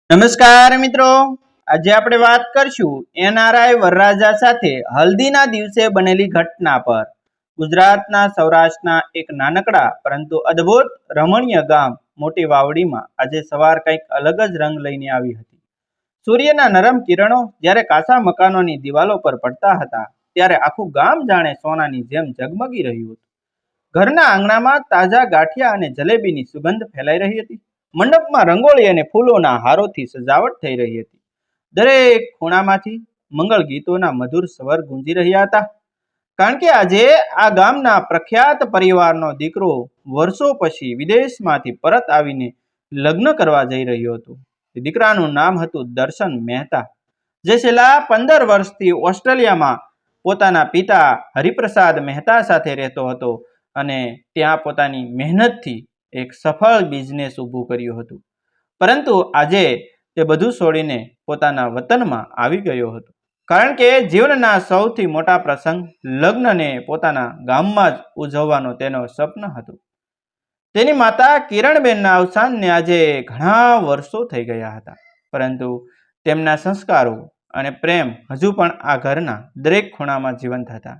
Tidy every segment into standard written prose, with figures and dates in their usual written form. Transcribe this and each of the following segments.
નમસ્કાર મિત્રો, આજે આપણે વાત કરશું એનઆરઆઈ વરરાજા સાથે હલ્દીના દિવસે બનેલી ઘટના પર। ગુજરાતના સૌરાષ્ટ્રના એક નાનકડા પરંતુ અદ્ભુત રમણીય ગામ મોટી વાવડીમાં આજે સવાર કંઈક અલગ જ રંગ લઈને આવી હતી। સૂર્યના નરમ કિરણો જ્યારે કાચા મકાનોની દિવાલો પર પડતા હતા ત્યારે આખું ગામ જાણે સોનાની જેમ ઝગમગી રહ્યું હતું। ઘરના આંગણામાં તાજા ગાંઠિયા અને જલેબીની સુગંધ ફેલાઈ રહી હતી। મંડપમાં રંગોળી અને ફૂલોના હારોથી સજાવટ થઈ રહી હતી। દરેક ખૂણામાંથી મંગળ ગીતોના મધુર સ્વર ગુંજી રહ્યા હતા, કારણ કે આજે આ ગામના પ્રખ્યાત પરિવારનો દીકરો વર્ષો પછી વિદેશમાંથી પરત આવીને લગ્ન કરવા જઈ રહ્યો હતો। દીકરાનું નામ હતું દર્શન મહેતા, જે છેલ્લા 15 વર્ષથી ઓસ્ટ્રેલિયામાં પોતાના પિતા હરિપ્રસાદ મહેતા સાથે રહેતો હતો અને ત્યાં પોતાની મહેનતથી એક સફળ બિઝનેસ ઊભું કર્યું હતું। પરંતુ આજે તે બધું છોડીને પોતાના વતનમાં આવી ગયો હતો, કારણ કે જીવનના સૌથી મોટા પ્રસંગ લગ્નને પોતાના ગામમાં જ ઉજવવાનો તેનો સ્વપ્ન હતું। તેની માતા કિરણબેનના અવસાનને આજે ઘણા વર્ષો થઈ ગયા હતા, પરંતુ તેમના સંસ્કારો અને પ્રેમ હજુ પણ આ ઘરના દરેક ખૂણામાં જીવંત હતા।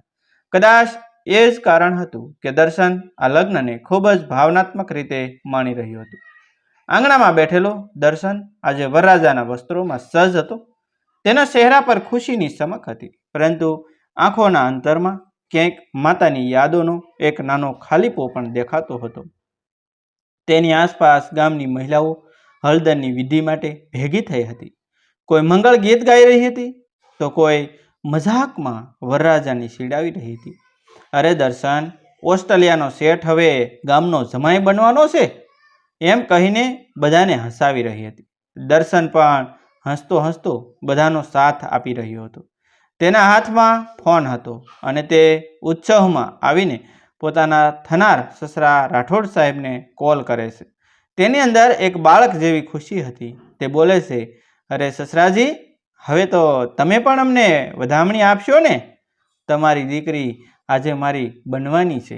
કદાચ એ જ કારણ હતું કે દર્શન આ લગ્નને ખૂબ જ ભાવનાત્મક રીતે માણી રહ્યું હતું। આંગણામાં બેઠેલો દર્શન આજે વરરાજાના વસ્ત્રોમાં સજ્જ હતો। તેના ચહેરા પર ખુશીની ચમક હતી, પરંતુ આંખોના અંતરમાં ક્યાંક માતાની યાદોનો એક નાનો ખાલીપો પણ દેખાતો હતો। તેની આસપાસ ગામની મહિલાઓ હળદરની વિધિ માટે ભેગી થઈ હતી। કોઈ મંગળ ગીત ગાઈ રહી હતી, તો કોઈ મજાકમાં વરરાજાને ચીડાવી રહી હતી। અરે દર્શન, ઓસ્ટ્રેલિયાનો શેઠ હવે ગામનો જમાઈ બનવાનો છે, એમ કહીને બધાને હસાવી રહી હતી। દર્શન પણ હસતો હસતો બધાનો સાથ આપી રહ્યો હતો। તેના હાથમાં ફોન હતો અને તે ઉત્સવમાં આવીને પોતાના થનાર સસરા રાઠોડ સાહેબને કોલ કરે છે। તેની અંદર એક બાળક જેવી ખુશી હતી। તે બોલે છે, અરે સસરાજી, હવે તો તમે પણ અમને વધામણી આપશો ને? તમારી દીકરી આજે મારી બનવાની છે,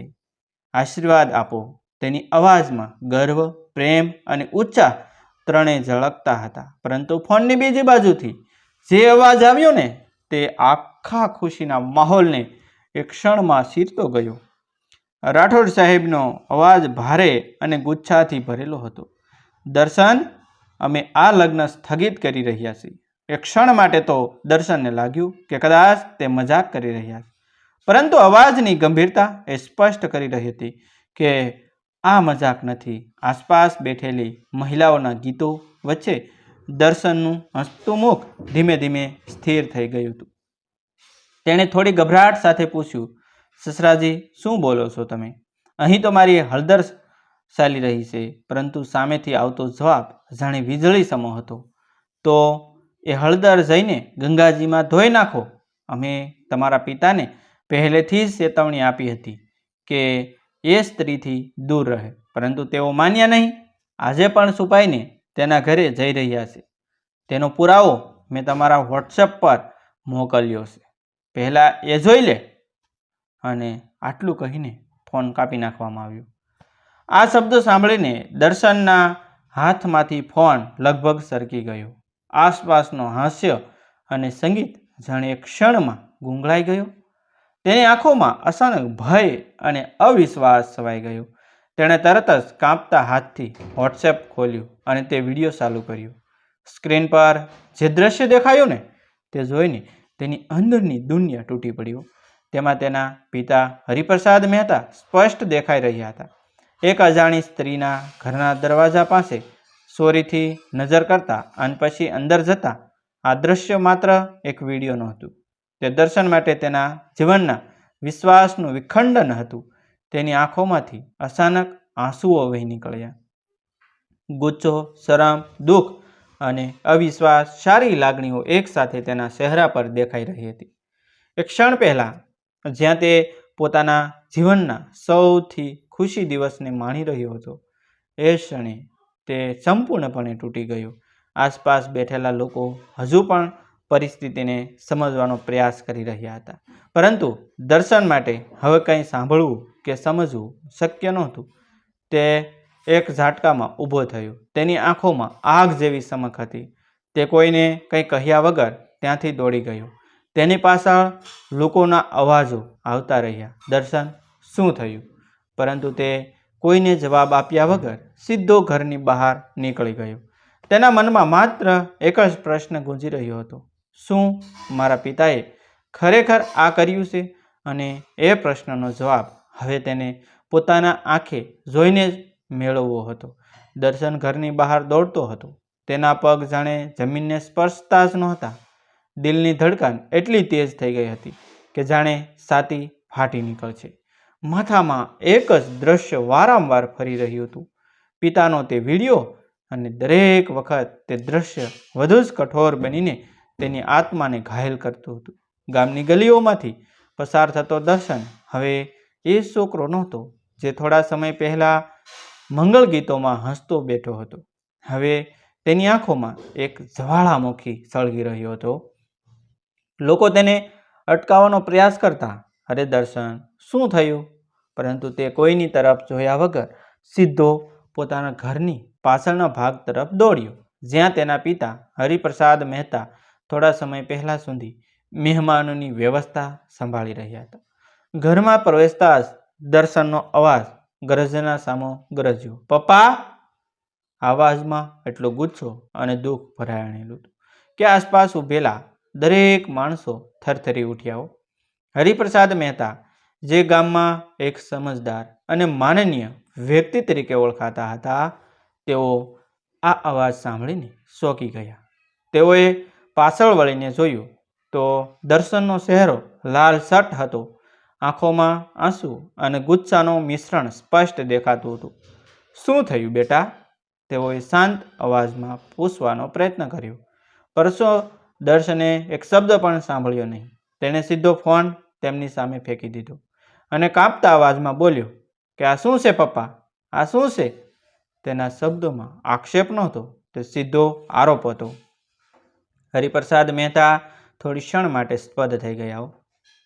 આશીર્વાદ આપો। તેની અવાજમાં ગર્વ, પ્રેમ અને ઉત્સાહ ત્રણેય ઝળકતા હતા। પરંતુ ફોનની બીજી બાજુથી જે અવાજ આવ્યો ને, તે આખા ખુશીના માહોલને એક ક્ષણમાં ચીરતો ગયો। રાઠોડ સાહેબનો અવાજ ભારે અને ગુસ્સાથી ભરેલો હતો। દર્શન, અમે આ લગ્ન સ્થગિત કરી રહ્યા છીએ। એક ક્ષણ માટે તો દર્શનને લાગ્યું કે કદાચ તે મજાક કરી રહ્યા છે, પરંતુ અવાજની ગંભીરતા એ સ્પષ્ટ કરી રહી હતી કે આ મજાક નથી। આસપાસ બેઠેલી મહિલાઓના ગીતો વચ્ચે દર્શનનું હસતું મુખ ધીમે ધીમે સ્થિર થઈ ગયું હતું। તેણે થોડી ગભરાટ સાથે પૂછ્યું, સસરાજી, શું બોલો છો તમે? અહીં તો મારી હળદર ચાલી રહી છે। પરંતુ સામેથી આવતો જવાબ જાણે વીજળી સમો હતો, તો એ હળદર જઈને ગંગાજીમાં ધોઈ નાખો। અમે તમારા પિતાને પહેલેથી જ ચેતવણી આપી હતી કે એ સ્ત્રીથી દૂર રહે, પરંતુ તેઓ માન્યા નહીં। આજે પણ છુપાઈને તેના ઘરે જઈ રહ્યા છે। તેનો પુરાવો મેં તમારા વોટ્સએપ પર મોકલ્યો છે, પહેલાં એ જોઈ લે। અને આટલું કહીને ફોન કાપી નાખવામાં આવ્યો। આ શબ્દો સાંભળીને દર્શનના હાથમાંથી ફોન લગભગ સરકી ગયો। આસપાસનો હાસ્ય અને સંગીત જાણે એક ક્ષણમાં ગુંગળાઈ ગયો। તેની આંખોમાં અચાનક ભય અને અવિશ્વાસ છવાઈ ગયો। તેણે તરત જ કાંપતા હાથથી વોટ્સએપ ખોલ્યું અને તે વિડીયો ચાલુ કર્યો। સ્ક્રીન પર જે દ્રશ્ય દેખાયું ને, તે જોઈને તેની અંદરની દુનિયા તૂટી પડ્યો। તેમાં તેના પિતા હરિપ્રસાદ મહેતા સ્પષ્ટ દેખાઈ રહ્યા હતા। એક અજાણી સ્ત્રીના ઘરના દરવાજા પાસે ચોરીથી નજર કરતા અને પછી અંદર જતા। આ દ્રશ્ય માત્ર એક વિડીયો નહોતું, તે દર્શન માટે તેના જીવનના વિશ્વાસનું વિખંડન હતું। તેની આંખોમાંથી અચાનક આંસુઓ વહી નીકળ્યા। ગુસ્સો, શરમ, દુઃખ અને અવિશ્વાસ, સારી લાગણીઓ એકસાથે તેના ચહેરા પર દેખાઈ રહી હતી। એક ક્ષણ પહેલાં જ્યાં તે પોતાના જીવનના સૌથી ખુશી દિવસને માણી રહ્યો હતો, એ ક્ષણે તે સંપૂર્ણપણે તૂટી ગયો। આસપાસ બેઠેલા લોકો હજુ પણ પરિસ્થિતિને સમજવાનો પ્રયાસ કરી રહ્યા હતા, પરંતુ દર્શન માટે હવે કંઈ સાંભળવું કે સમજવું શક્ય નહોતું। તે એક ઝાટકામાં ઊભો થયો. તેની આંખોમાં આગ જેવી ચમક હતી. તે કોઈને કંઈ કહ્યા વગર ત્યાંથી દોડી ગયો. તેની પાછળ લોકોના અવાજો આવતા રહ્યા. દર્શન, શું થયું? પરંતુ તે કોઈને જવાબ આપ્યા વગર સીધો ઘરની બહાર નીકળી ગયો. તેના મનમાં માત્ર એક જ પ્રશ્ન ગુંજી રહ્યો હતો, શું મારા પિતાએ ખરેખર આ કર્યું છે? અને એ પ્રશ્નનો જવાબ હવે તેને પોતાના આંખે જોઈને જ મેળવવો હતો. દર્શન ઘરની બહાર દોડતો હતો. તેના પગ જાણે જમીનને સ્પર્શતા જ નહોતા. દિલની ધડકન એટલી તેજ થઈ ગઈ હતી કે જાણે છાતી ફાટી નીકળશે. માથામાં એક જ દ્રશ્ય વારંવાર ફરી રહ્યું હતું, પિતાનો તે વિડીયો. અને દરેક વખત તે દ્રશ્ય વધુ જ કઠોર બનીને તેની આત્માને ઘાયલ કરતું હતું. ગામની ગલીઓમાંથી પસાર થતો દર્શન હવે એ છોકરો નહોતો જે થોડા સમય પહેલા મંગળ ગીતોમાં હસતો બેઠો હતો. હવે તેની આંખોમાં એક જ્વાળામુખી સળગી રહ્યો હતો. લોકો તેને અટકાવવાનો પ્રયાસ કરતા, અરે દર્શન, શું થયું? પરંતુ તે કોઈની તરફ જોયા વગર સીધો પોતાના ઘરની પાછળના ભાગ તરફ દોડ્યો, જ્યાં તેના પિતા હરિપ્રસાદ મહેતા થોડા સમય પહેલા સુધી મહેમાનોની વ્યવસ્થા સંભાળી રહ્યા હતા. ઘરમાં પ્રવેશતા જ દર્શનનો અવાજ ગરજના સામો ગરજ્યો, પપ્પા! આવાજમાં એટલો ગુસ્સો અને દુઃખ ભરાયેલું હતું કે આસપાસ ઊભેલા દરેક માણસો થરથરી ઉઠ્યા. હરિપ્રસાદ મહેતા, જે ગામમાં એક સમજદાર અને માનનીય વ્યક્તિ તરીકે ઓળખાતા હતા, તેઓ આ અવાજ સાંભળીને ચોંકી ગયા. તેઓએ પાછળ વળીને જોયું તો દર્શનનો ચહેરો લાલસટ હતો. આંખોમાં આંસુ અને ગુસ્સાનું મિશ્રણ સ્પષ્ટ દેખાતું હતું. શું થયું બેટા? તેઓએ શાંત અવાજમાં પૂછવાનો પ્રયત્ન કર્યો, પરંતુ દર્શને એક શબ્દ પણ સાંભળ્યો નહીં. તેણે સીધો ફોન તેમની સામે ફેંકી દીધો અને કાંપતા અવાજમાં બોલ્યો કે આ શું છે પપ્પા? આ શું છે? તેના શબ્દોમાં આક્ષેપ નહોતો, તે સીધો આરોપ હતો. હરિપ્રસાદ મહેતા થોડી ક્ષણ માટે સ્તબ્ધ થઈ ગયા.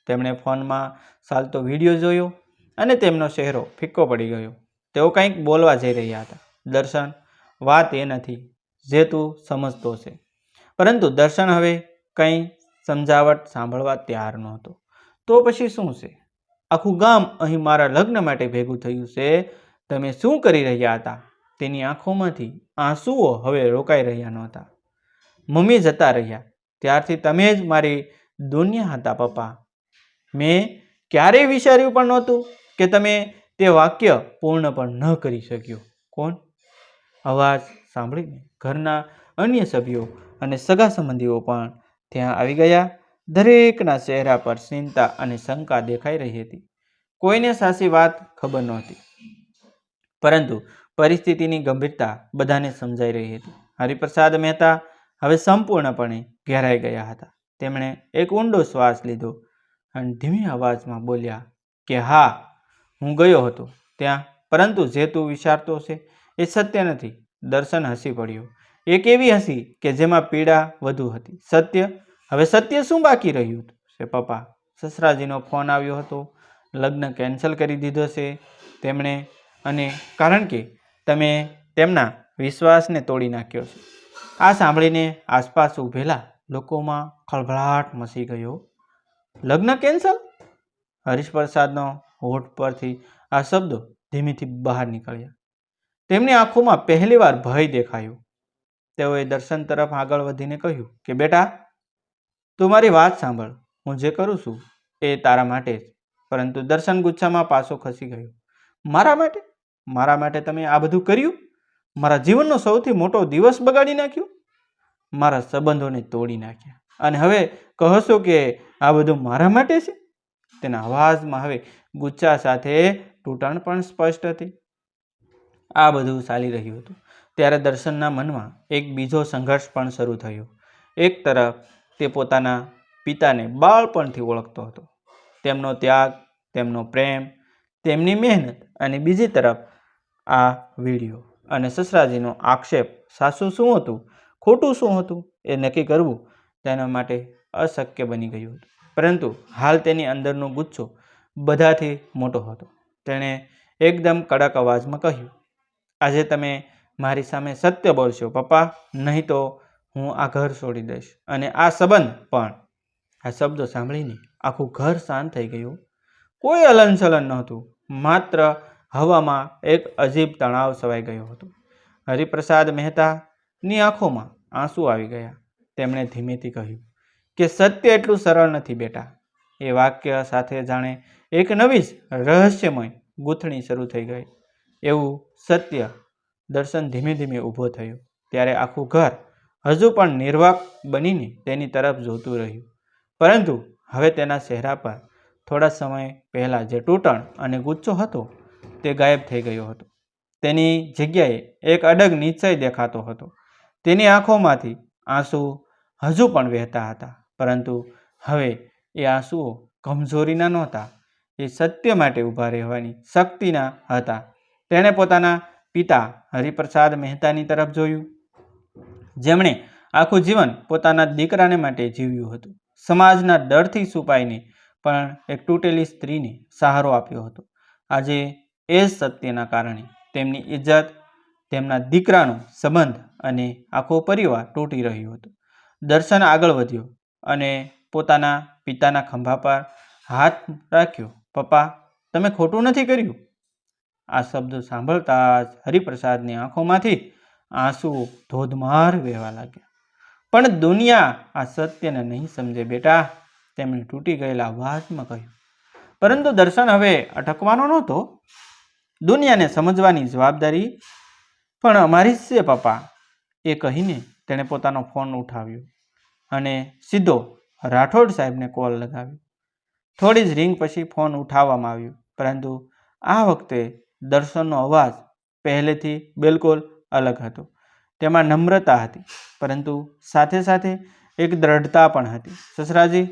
તેમણે ફોનમાં ચાલતો વિડીયો જોયો અને તેમનો ચહેરો ફિક્કો પડી ગયો. તેઓ કંઈક બોલવા જઈ રહ્યા હતા. દર્શન, વાત એ નથી જે તું સમજતો છે. પરંતુ દર્શન હવે કંઈ સમજાવટ સાંભળવા તૈયાર નહોતો. તો પછી શું છે? આખું ગામ અહીં મારા લગ્ન માટે ભેગું થયું છે. તમે શું કરી રહ્યા હતા? તેની આંખોમાંથી આંસુઓ હવે રોકાઈ રહ્યા નહોતા. મમ્મી જતા રહ્યા ત્યારથી તમે જ મારી દુનિયા હતા પપ્પા. મેં ક્યારેય વિચાર્યું પણ નહોતું કે તમે તે વાક્ય પૂર્ણ પણ ન કરી શક્યો. કોણ? અવાજ સાંભળીને ઘરના અન્ય સભ્યો અને સગા સંબંધીઓ પણ ત્યાં આવી ગયા. દરેકના ચહેરા પર ચિંતા અને શંકા દેખાઈ રહી હતી. કોઈને સાચી વાત ખબર નહોતી, પરંતુ પરિસ્થિતિની ગંભીરતા બધાને સમજાઈ રહી હતી. હરિપ્રસાદ મહેતા હવે સંપૂર્ણપણે ઘેરાઈ ગયા હતા. તેમણે એક ઊંડો શ્વાસ લીધો અને ધીમી અવાજમાં બોલ્યા કે હા, હું ગયો હતો ત્યાં, પરંતુ જે તું વિચારતો છે એ સત્ય નથી. દર્શન હસી પડ્યો, એક એવી હસી કે જેમાં પીડા વધુ હતી. સત્ય? હવે સત્ય શું બાકી રહ્યું છે પપ્પા? સસરાજીનો ફોન આવ્યો હતો. લગ્ન કેન્સલ કરી દીધો છે તેમણે, અને કારણ કે તમે તેમના વિશ્વાસને તોડી નાખ્યો છે. આ સાંભળીને આસપાસ ઊભેલા લોકોમાં ખળભળાટ મચી ગયો. લગ્ન કેન્સલ? હરિપ્રસાદનો હોઠ પરથી આ શબ્દો ધીમેથી બહાર નીકળ્યા. તેમની આંખોમાં પહેલીવાર ભય દેખાયો. તેઓએ દર્શન તરફ આગળ વધીને કહ્યું કે બેટા, તું મારી વાત સાંભળ. હું જે કરું છું એ તારા માટે જ. પરંતુ દર્શન ગુસ્સામાં પાછો ખસી ગયો. મારા માટે? મારા માટે તમે આ બધું કર્યું? મારા જીવનનો સૌથી મોટો દિવસ બગાડી નાખ્યો, મારા સંબંધોને તોડી નાખ્યા, અને હવે કહો છો કે આ બધું મારા માટે છે? તેના અવાજમાં હવે ગુસ્સા સાથે તૂટણ પણ સ્પષ્ટ હતી. આ બધું ચાલી રહ્યું હતું ત્યારે દર્શનના મનમાં એક બીજો સંઘર્ષ પણ શરૂ થયો. એક તરફ તે પોતાના પિતાને બાળપણથી ઓળખતો હતો, તેમનો ત્યાગ, તેમનો પ્રેમ, તેમની મહેનત, અને બીજી તરફ આ વિડીયો અને સસરાજીનો આક્ષેપ. સાચું શું હતું, ખોટું શું હતું એ નક્કી કરવું તેના માટે અશક્ય બની ગયું હતું. પરંતુ હાલ તેની અંદરનો ગુસ્સો બધાથી મોટો હતો. તેણે એકદમ કડક અવાજમાં કહ્યું, આજે તમે મારી સામે સત્ય બોલશો પપ્પા, નહીં તો હું આ ઘર છોડી દઈશ અને આ સંબંધ પણ. આ શબ્દો સાંભળીને આખું ઘર શાંત થઈ ગયું. કોઈ હલનચલન નહોતું, માત્ર હવામાં એક અજીબ તણાવ છવાઈ ગયો હતો. હરિપ્રસાદ મહેતાની આંખોમાં આંસુ આવી ગયા. તેમણે ધીમેથી કહ્યું કે સત્ય એટલું સરળ નથી બેટા. એ વાક્ય સાથે જાણે એક નવી જ રહસ્યમય ગૂંથણી શરૂ થઈ ગઈ. એવું સત્ય. દર્શન ધીમે ધીમે ઊભો થયો. ત્યારે આખું ઘર હજુ પણ નિર્વાક બનીને તેની તરફ જોતું રહ્યું. પરંતુ હવે તેના ચહેરા પર થોડા સમય પહેલાં જે તૂટણ અને ગુસ્સો હતો તે ગાયબ થઈ ગયો હતો. તેની જગ્યાએ એક અડગ નિશ્ચય દેખાતો હતો. તેની આંખોમાંથી આંસુ હજુ પણ વહેતા હતા, પરંતુ હવે એ આંસુઓ કમજોરીના નહોતા, એ સત્ય માટે ઊભા રહેવાની શક્તિના હતા. તેણે પોતાના પિતા હરિપ્રસાદ મહેતાની તરફ જોયું, જેમણે આખું જીવન પોતાના દીકરાને માટે જીવ્યું હતું. સમાજના ડરથી છુપાઈને પણ એક તૂટેલી સ્ત્રીને સહારો આપ્યો હતો. આજે એ જ સત્યના કારણે તેમની ઇજ્જત, તેમના દીકરાનો સંબંધ અને આખો પરિવાર તૂટી રહ્યો હતો. દર્શન આગળ વધ્યો અને પોતાના પિતાના ખંભા પર હાથ રાખ્યો. પપ્પા, તમે ખોટું નથી કર્યું. આ શબ્દો સાંભળતા જ હરિપ્રસાદની આંખોમાંથી આંસુઓ ધોધમાર વહેવા લાગ્યા. પણ દુનિયા આ સત્યને નહીં સમજે બેટા, તેમણે તૂટી ગયેલા અવાજમાં કહ્યું. પરંતુ દર્શન હવે અટકવાનો નહોતો. દુનિયાને સમજવાની જવાબદારી પણ અમારી જ છે પપ્પા, એ કહીને તેણે પોતાનો ફોન ઉઠાવ્યો અને સીધો રાઠોડ સાહેબને કોલ લગાવ્યો. થોડી જ રિંગ પછી ફોન ઉઠાવવામાં આવ્યો, પરંતુ આ વખતે દર્શનનો અવાજ પહેલેથી બિલકુલ અલગ હતો. તેમાં નમ્રતા હતી, પરંતુ સાથે સાથે એક દ્રઢતા પણ હતી. સસરાજી,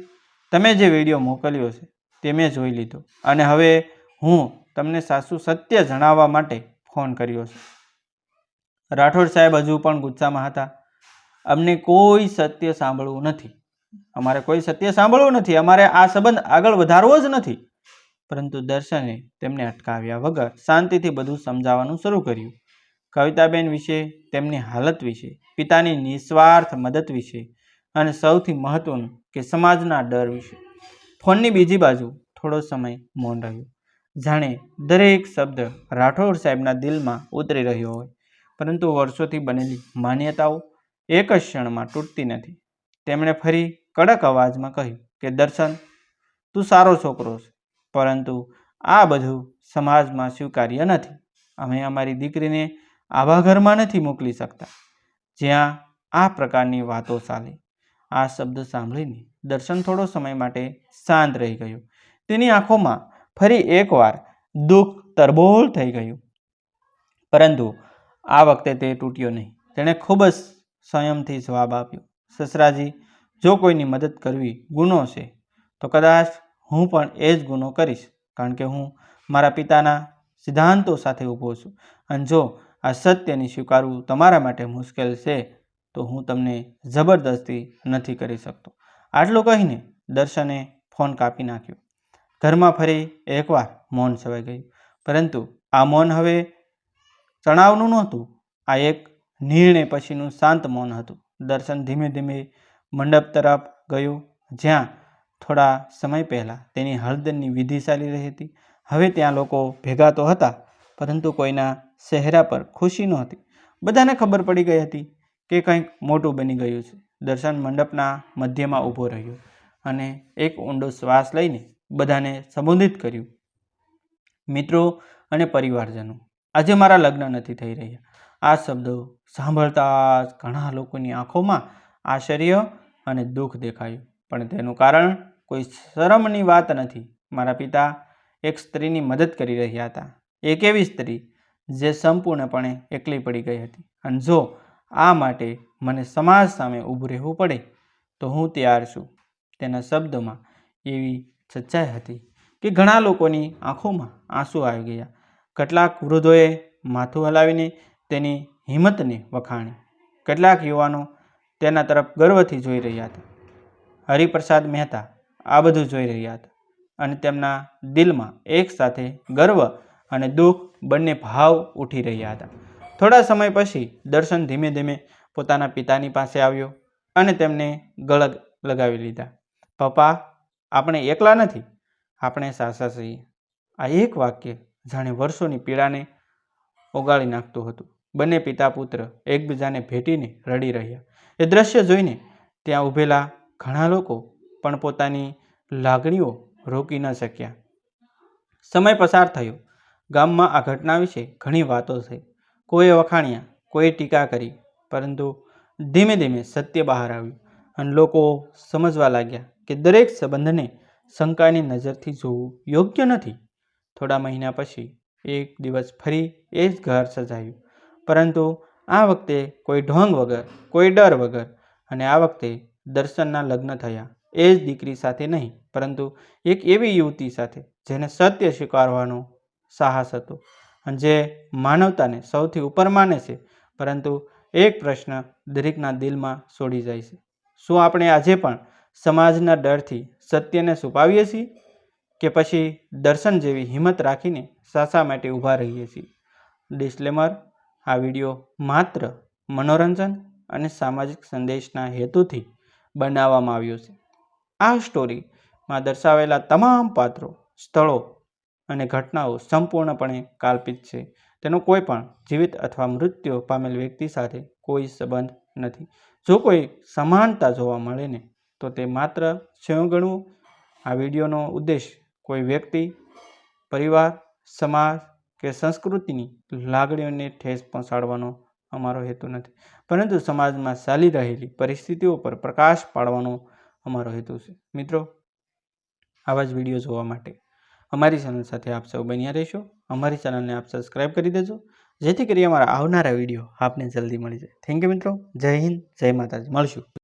તમે જે વિડીયો મોકલ્યો છે તે મેં જોઈ લીધો અને હવે હું તમને સાચું સત્ય જણાવવા માટે ફોન કર્યો છે. રાઠોડ સાહેબ હજુ પણ ગુસ્સામાં હતા. અમને કોઈ સત્ય સાંભળવું નથી. અમારે કોઈ સત્ય સાંભળવું નથી. અમારે આ સંબંધ આગળ વધારવો જ નથી. પરંતુ દર્શને તેમને અટકાવ્યા વગર શાંતિથી બધું સમજાવવાનું શરૂ કર્યું. કવિતાબેન વિશે, તેમની હાલત વિશે, પિતાની નિસ્વાર્થ મદદ વિશે અને સૌથી મહત્વનું કે સમાજના ડર વિશે. ફોનની બીજી બાજુ થોડો સમય મૌન રહ્યું, જાણે દરેક શબ્દ રાઠોડ સાહેબના દિલમાં ઉતરી રહ્યો હોય. પરંતુ વર્ષોથી બનેલી માન્યતાઓ એક જ ક્ષણમાં તૂટતી નથી. તેમણે ફરી કડક અવાજમાં કહ્યું કે દર્શન, તું સારો છોકરો છે, પરંતુ આ બધું સમાજમાં સ્વીકાર્ય નથી. અમે અમારી દીકરીને આવા ઘરમાં નથી મોકલી શકતા જ્યાં આ પ્રકારની વાતો ચાલે. આ શબ્દ સાંભળીને દર્શન થોડો સમય માટે શાંત રહી ગયો. તેની આંખોમાં ફરી એકવાર દુઃખ તરબોળ થઈ ગયું. પરંતુ આ વખતે તે તૂટ્યો નહીં. તેણે ખૂબ જ સંયમથી જવાબ આપ્યો, સસરાજી, જો કોઈની મદદ કરવી ગુનો છે તો કદાચ હું પણ એ જ ગુનો કરીશ, કારણ કે હું મારા પિતાના સિદ્ધાંતો સાથે ઊભો છું. અને જો આ સત્યને સ્વીકારવું તમારા માટે મુશ્કેલ છે તો હું તમને જબરદસ્તી નથી કરી શકતો. આટલું કહીને દર્શને ફોન કાપી નાખ્યો. ઘરમાં ફરી એકવાર મૌન છવાઈ ગયું. પરંતુ આ મૌન હવે તણાવનું નહોતું. આ એક નિર્ણય પછીનું શાંત મૌન હતું. દર્શન ધીમે ધીમે મંડપ તરફ ગયું, જ્યાં થોડા સમય પહેલાં તેની હળદરની વિધિ ચાલી રહી હતી. હવે ત્યાં લોકો ભેગા તો હતા, પરંતુ કોઈના ચહેરા પર ખુશી નહોતી. બધાને ખબર પડી ગઈ હતી કે કંઈક મોટું બની ગયું છે. દર્શન મંડપના મધ્યમાં ઊભો રહ્યો અને એક ઊંડો શ્વાસ લઈને બધાને સંબોધિત કર્યું. મિત્રો અને પરિવારજનો, આજે મારા લગ્ન નથી થઈ રહ્યા. આ શબ્દો સાંભળતા જ ઘણા લોકોની આંખોમાં આશ્ચર્ય અને દુઃખ દેખાયું. પણ તેનું કારણ કોઈ શરમની વાત નથી. મારા પિતા એક સ્ત્રીની મદદ કરી રહ્યા હતા, એક એવી સ્ત્રી જે સંપૂર્ણપણે એકલી પડી ગઈ હતી. અને જો આ માટે મને સમાજ સામે ઊભું રહેવું પડે તો હું તૈયાર છું. તેના શબ્દોમાં એવી સચ્ચાઈ હતી કે ઘણા લોકોની આંખોમાં આંસુ આવી ગયા. કેટલાક વૃદ્ધોએ માથું હલાવીને તેની હિંમતને વખાણી. કેટલાક યુવાનો તેના તરફ ગર્વથી જોઈ રહ્યા હતા. હરિપ્રસાદ મહેતા આ બધું જોઈ રહ્યા હતા અને તેમના દિલમાં એક સાથે ગર્વ અને દુઃખ બંને ભાવ ઉઠી રહ્યા હતા. થોડા સમય પછી દર્શન ધીમે ધીમે પોતાના પિતાની પાસે આવ્યો અને તેમને ગળે લગાવી લીધા. પપ્પા, આપણે એકલા નથી, આપણે સાસા છીએ. આ એક વાક્ય જાણે વર્ષોની પીડાને ઓગાળી નાખતું હતું. બંને પિતા પુત્ર એકબીજાને ભેટીને રડી રહ્યા. એ દ્રશ્ય જોઈને ત્યાં ઊભેલા ઘણા લોકો પણ પોતાની લાગણીઓ રોકી ન શક્યા. સમય પસાર થયો. ગામમાં આ ઘટના વિશે ઘણી વાતો થઈ. કોઈએ વખાણ્યા, કોઈએ ટીકા કરી, પરંતુ ધીમે ધીમે સત્ય બહાર આવ્યું અને લોકો સમજવા લાગ્યા કે દરેક સંબંધને શંકાની નજરથી જોવું યોગ્ય નથી. થોડા મહિના પછી એક દિવસ ફરી એ જ ઘર સજાયું, પરંતુ આ વખતે કોઈ ઢોંગ વગર, કોઈ ડર વગર. અને આ વખતે દર્શનના લગ્ન થયા. એ જ દીકરી સાથે નહીં, પરંતુ એક એવી યુવતી સાથે જેને સત્ય સ્વીકારવાનો સાહસ હતો અને જે માનવતાને સૌથી ઉપર માને છે. પરંતુ એક પ્રશ્ન દરેકના દિલમાં છોડી જાય છે: શું આપણે આજે પણ સમાજના ડરથી સત્યને છુપાવીએ છીએ, કે પછી દર્શન જેવી હિંમત રાખીને સાચા માટે ઊભા રહીએ છીએ? ડિસ્ક્લેમર: આ વિડીયો માત્ર મનોરંજન અને સામાજિક સંદેશના હેતુથી બનાવવામાં આવ્યો છે. આ સ્ટોરીમાં દર્શાવેલા તમામ પાત્રો, સ્થળો અને ઘટનાઓ સંપૂર્ણપણે કાલ્પનિક છે. તેનો કોઈ પણ જીવિત અથવા મૃત્યુ પામેલ વ્યક્તિ સાથે કોઈ સંબંધ નથી. જો કોઈ સમાનતા જોવા મળે ને તો તે માત્ર સ્વયં ગણવું. આ વિડીયોનો ઉદ્દેશ કોઈ વ્યક્તિ, પરિવાર, સમાજ કે સંસ્કૃતિની લાગણીઓને ઠેસ પહોંચાડવાનો અમારો હેતુ નથી, પરંતુ સમાજમાં ચાલી રહેલી પરિસ્થિતિઓ પર પ્રકાશ પાડવાનો અમારો હેતુ છે. મિત્રો, આવા જ વિડીયો જોવા માટે અમારી ચેનલ સાથે આપ સૌ બન્યા રહેશો. અમારી ચેનલને આપ સબસ્ક્રાઈબ કરી દેજો, જેથી કરી અમારા આવનારા વિડીયો આપને જલ્દી મળી જાય. થેન્ક યુ મિત્રો. જય હિન્દ, જય માતાજી. મળશું.